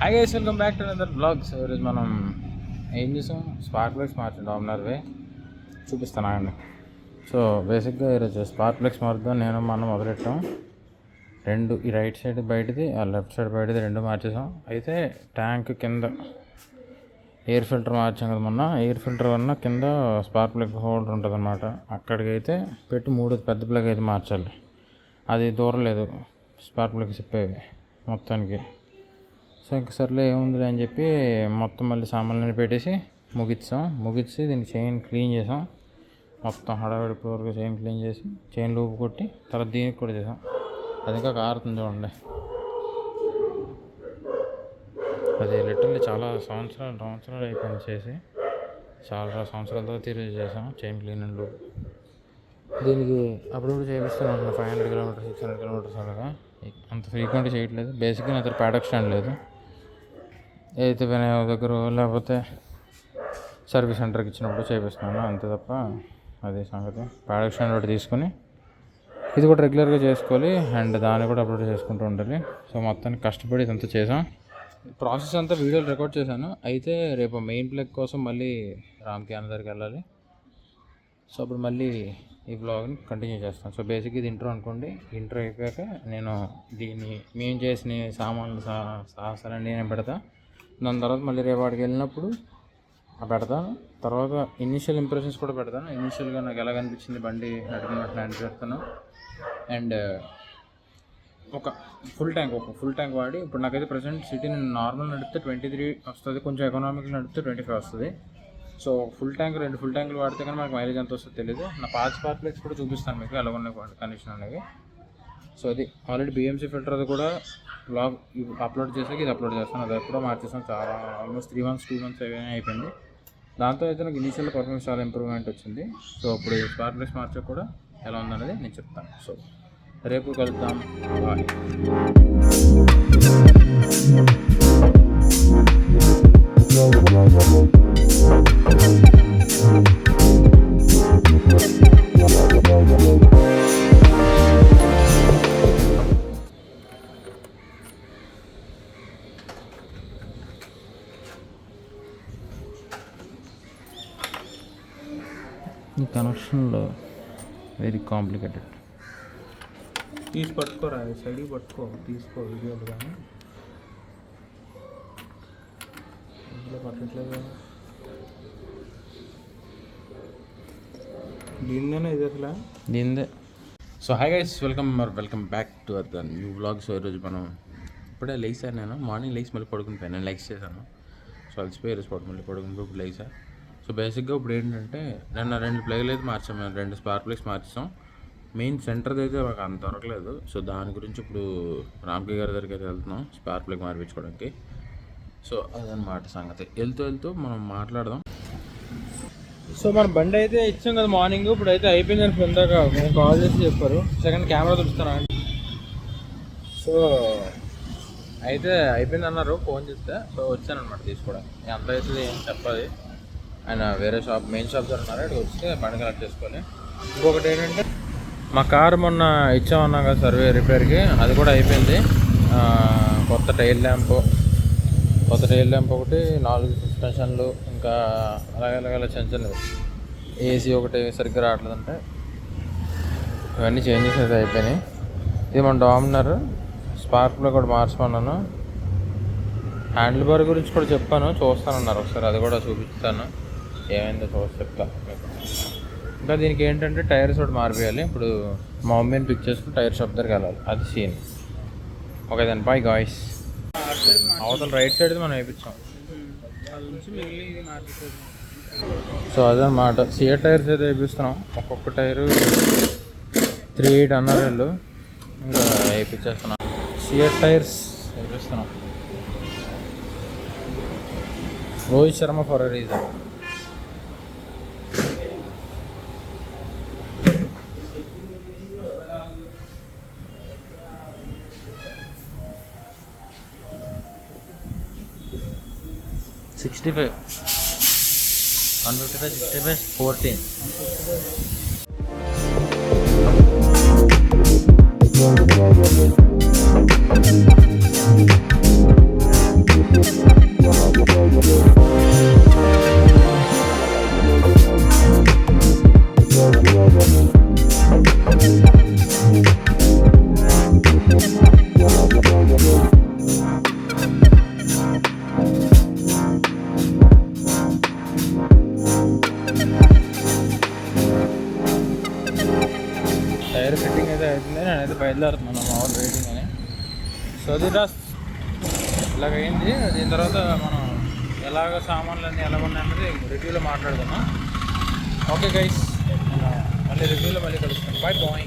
Hi guys, welcome back to another blog. So ఈరోజు మనం ఏం చేసాం, స్పార్క్ ప్లగ్స్ మార్చాం డామినర్ వే చూపిస్తాను అండి. సో బేసిక్గా ఈరోజు స్పార్క్ ప్లగ్స్ మారుద్దాం మనం మొదలెట్టాం. రెండు, ఈ రైట్ సైడ్ బయటది, ఆ లెఫ్ట్ సైడ్ బయటది రెండు మార్చేసాం. అయితే ట్యాంక్ కింద ఎయిర్ ఫిల్టర్ మార్చాం కదా మొన్న. ఎయిర్ ఫిల్టర్ వల్ల కింద స్పార్క్ ప్లగ్ హోల్డర్ ఉంటుంది అనమాట. అక్కడికైతే పెట్టి మూడోది పెద్ద ప్లగ్ అయితే మార్చాలి. అది దూరం లేదు స్పార్క్ ప్లగ్ చెప్పేవి మొత్తానికి. సో ఇంక సర్లే ఏముంది అని చెప్పి మొత్తం మళ్ళీ సామాన్లు పెట్టేసి ముగిచ్చి దీన్ని చైన్ క్లీన్ చేసాం. మొత్తం హడావిడి ఫ్లోర్గా చైన్ క్లీన్ చేసి చైన్ లూపు కొట్టి తర్వాత దీనికి కూడా చేసాం. అది ఇంకా కారుతుంది చూడండి. అది లిటరల్లీ చాలా సంవత్సరాలు అయిపోయింది చేసి. చాలా సంవత్సరాలతో తిరిగి చేసాం చైన్ క్లీన్ అండ్ లూప్. దీనికి అప్పుడప్పుడు చేపిస్తున్నాను 500 కిలోమీటర్స్ 600 కిలోమీటర్స్ అలాగా. అంత ఫ్రీక్వెంట్గా చేయట్లేదు. బేసిక్గా నా దగ్గర ప్యాడక్ స్టాండ్ లేదు. ఏదైతే వినాయక దగ్గర లేకపోతే సర్వీస్ సెంటర్కి ఇచ్చినప్పుడు చేపిస్తున్నాను అంతే తప్ప. అదే సంగతి. ప్యాడక్ స్టాండ్ ఒకటి తీసుకొని ఇది కూడా రెగ్యులర్గా చేసుకోవాలి అండ్ దాన్ని కూడా అప్లోడ్ చేసుకుంటూ ఉండాలి. సో మొత్తానికి కష్టపడి ఇదంతా చేసాం. ప్రాసెస్ అంతా వీడియోలు రికార్డ్ చేశాను. అయితే రేపు మెయిన్ ప్లగ్ కోసం మళ్ళీ రామ్కి అన్న దగ్గరికి వెళ్ళాలి. సో అప్పుడు మళ్ళీ ఈ వ్లాగ్ని కంటిన్యూ చేస్తాను. సో బేసిక్గా ఇది ఇంట్రో అనుకోండి. ఇంట్రో అయిపోయాక నేను దీన్ని మేము చేసిన సామాన్లు సాహసాలన్నీ నేను పెడతా. దాని తర్వాత మళ్ళీ రేపు వాడికి వెళ్ళినప్పుడు పెడతాను. తర్వాత ఇనిషియల్ ఇంప్రెషన్స్ కూడా పెడతాను. ఇనిషియల్గా నాకు ఎలా కనిపించింది బండి నడుపుతున్నట్టు అని పెడతాను. అండ్ ఒక ఫుల్ ట్యాంక్ వాడి ఇప్పుడు నాకైతే ప్రజెంట్ సిటీ నేను నార్మల్ నడిపితే 23 వస్తుంది, కొంచెం ఎకనామికల్ నడిపితే 25 వస్తుంది. సో రెండు ఫుల్ ట్యాంకులు వాడితే కానీ మనకు మైలేజ్ ఎంత వస్తుందో తెలియదు. నా స్పార్క్ ప్లగ్స్ కూడా చూపిస్తాను మీకు ఎలా ఉన్నాయి కండిషన్ అనేవి. సో అది ఆల్రెడీ BMC ఫిల్టర్ అది కూడా బ్లాగ్ అప్లోడ్ చేసాక ఇది అప్లోడ్ చేస్తాను. అది ఎప్పుడో మార్చేస్తాను. చాలా ఆల్మోస్ట్ 2 months అయిపోయింది. దాంతో అయితే నాకు ఇనీషియల్ పర్ఫార్మెన్స్ చాలా ఇంప్రూవ్మెంట్ వచ్చింది. సో ఇప్పుడు స్పార్క్ ప్లగ్స్ మార్చక కూడా ఎలా ఉందనేది నేను చెప్తాను. సో రేపు కలుద్దాం. బాయ్. ఈ కనెక్షన్లో వెరీ కాంప్లికేటెడ్. తీసి పట్టుకోరా, సైడ్కి పట్టుకో, తీసుకో వీడియోలు. కానీ ఇందులో పట్టట్లేదు. దీనిదేనా ఇది అసలు? దీనిదే. So hi guys, welcome back to the new vlog. So ఈరోజు మనం ఇప్పుడే లేచాను. నేను మార్నింగ్ లేచి మళ్ళీ పడుకునిపోయాను. నేను లైక్స్ చేశాను. సో అలసిపోయి ఈరోజు మళ్ళీ పడుకునిపోయి ఇప్పుడు లేచా. సో బేసిక్గా ఇప్పుడు ఏంటంటే నిన్న 2 ప్లగ్లు అయితే మార్చాం. మేము 2 స్పార్క్ ప్లగ్స్ మార్చాం. మెయిన్ సెంటర్ది అయితే మాకు అంత దొరకలేదు. సో దాని గురించి ఇప్పుడు రామ్కి గారి దగ్గరికి అయితే వెళ్తున్నాం స్పార్క్ ప్లగ్ మార్పించుకోవడానికి. సో అదనమాట సంగతి. వెళ్తూ మనం మాట్లాడదాం. సో మన బండి అయితే ఇచ్చాం కదా మార్నింగ్. ఇప్పుడు అయితే అయిపోయింది అని ఇందాక నేను కాల్ చేసి చెప్పారు. సెకండ్ కెమెరా చూపిస్తాను. సో అయితే అయిపోయింది అన్నారు ఫోన్ చేస్తే. సో వచ్చానమాట తీసుకోవడానికి. ఎంత అవుతుంది ఏం చెప్పాలి. ఆయన వేరే మెయిన్ షాప్ దగ్గర ఉన్నారు. అక్కడికి వస్తే బండి కలెక్ట్ చేసుకోవాలి. ఇంకొకటి ఏంటంటే మా కారు మొన్న ఇచ్చామన్నాం కదా సర్వే రిపేర్కి, అది కూడా అయిపోయింది. కొత్త టైల్ ల్యాంప్ ఒకటి, 4 సస్పెన్షన్లు, ఇంకా అలాగే చిన్న ఏసీ ఒకటి సరిగ్గా రావట్లేదంటే ఇవన్నీ చేంజెస్ అయితే అయిపోయినాయి. ఇది మన డామినర్ స్పార్క్లో కూడా మార్చుకున్నాను. హ్యాండిల్ బార్ గురించి కూడా చెప్పాను, చూస్తానన్నారు. ఒకసారి అది కూడా చూపిస్తాను ఏమైందో చూసి చెప్తా మీకు. ఇంకా దీనికి ఏంటంటే టైర్స్ ఒకటి మార్పేయాలి. ఇప్పుడు మా మమ్మీని పిక్ చేసుకుని టైర్ షాప్ దగ్గరికి వెళ్ళాలి. అది scene. Okay then bye guys. అవతల రైట్ సైడ్ మనం వేయించాం. సో అదనమాట. సియర్ టైర్స్ అయితే వేపిస్తున్నాం. ఒక్కొక్క టైరు 3.8 అన్నారు వీళ్ళు. ఇంకా వేయించేస్తున్నాం. సియర్ టైర్స్ వేపిస్తున్నాం. Rohit Sharma for a reason. $65 155 65 14. బయలుదేరుతున్నాను మామూలు రేటింగ్ అని. సో దిటాస్ ఇలాగైంది. దీని తర్వాత మనం ఎలాగ సామాన్లన్నీ ఎలా ఉన్నాయన్నది రివ్యూలో మాట్లాడుకుందాం. ఓకే గైస్, మళ్ళీ రివ్యూలో మళ్ళీ కలుస్తాను. Bye bye.